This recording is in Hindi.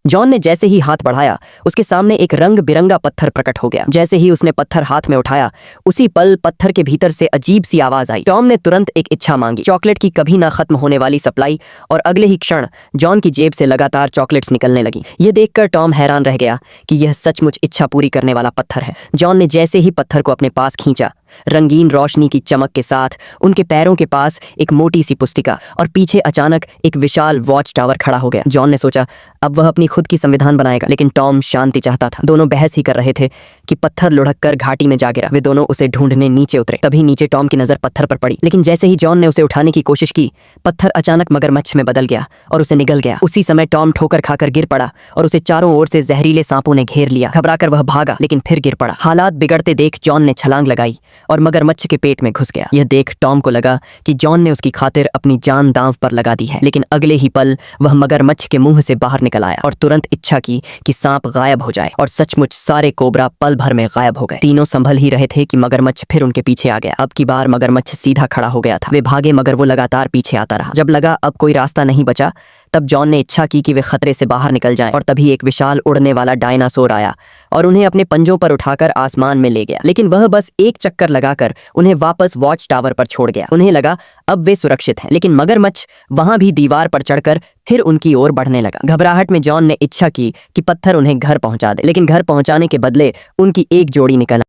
जॉन ने जैसे ही हाथ बढ़ाया, उसके सामने एक रंग बिरंगा पत्थर प्रकट हो गया। जैसे ही उसने पत्थर हाथ में उठाया, उसी पल पत्थर के भीतर से अजीब सी आवाज आई। टॉम ने तुरंत एक इच्छा मांगी, चॉकलेट की कभी ना खत्म होने वाली सप्लाई, और अगले ही क्षण जॉन की जेब से लगातार चॉकलेट्स निकलने लगी। यह देखकर टॉम हैरान रह गया कि यह सचमुच इच्छा पूरी करने वाला पत्थर है। जॉन ने जैसे ही पत्थर को अपने पास खींचा, रंगीन रोशनी की चमक के साथ उनके पैरों के पास एक मोटी सी पुस्तिका और पीछे अचानक एक विशाल वॉच टावर खड़ा हो गया। जॉन ने सोचा अब वह अपनी खुद की संविधान बनाएगा, लेकिन टॉम शांति चाहता था। दोनों बहस ही कर रहे थे कि पत्थर लुढ़क कर घाटी में जा गिरा। वे दोनों उसे ढूंढने नीचे उतरे। तभी नीचे टॉम की नजर पत्थर पर पड़ी, लेकिन जैसे ही जॉन ने उसे उठाने की कोशिश की, पत्थर अचानक मगरमच्छ में बदल गया और उसे निगल गया। उसी समय टॉम ठोकर खाकर गिर पड़ा और उसे चारों ओर से जहरीले सांपों ने घेर लिया। घबराकर वह भागा, लेकिन फिर गिर पड़ा। हालात बिगड़ते देख जॉन ने छलांग लगाई और मगरमच्छ के पेट में घुस गया। यह देख टॉम को लगा कि जॉन ने उसकी खातिर अपनी जान दांव पर लगा दी है, लेकिन अगले ही पल वह मगरमच्छ के मुंह से बाहर निकल आया और तुरंत इच्छा की कि सांप गायब हो जाए, और सचमुच सारे कोबरा पल भर में गायब हो गए। तीनों संभल ही रहे थे कि मगरमच्छ फिर उनके पीछे आ गया। अब की बार मगरमच्छ सीधा खड़ा हो गया था। वे भागे, मगर वो लगातार पीछे आता रहा। जब लगा अब कोई रास्ता नहीं बचा, तब जॉन ने इच्छा की कि वे खतरे से बाहर निकल जाएं, और तभी एक विशाल उड़ने वाला डायनासोर आया और उन्हें अपने पंजों पर उठाकर आसमान में ले गया। लेकिन वह बस एक चक्कर लगाकर उन्हें वापस वॉच टावर पर छोड़ गया। उन्हें लगा अब वे सुरक्षित हैं, लेकिन मगरमच्छ वहां भी दीवार पर चढ़कर फिर उनकी ओर बढ़ने लगा। घबराहट में जॉन ने इच्छा की कि पत्थर उन्हें घर पहुंचा दे, लेकिन घर पहुंचाने के बदले उनकी एक जोड़ी निकल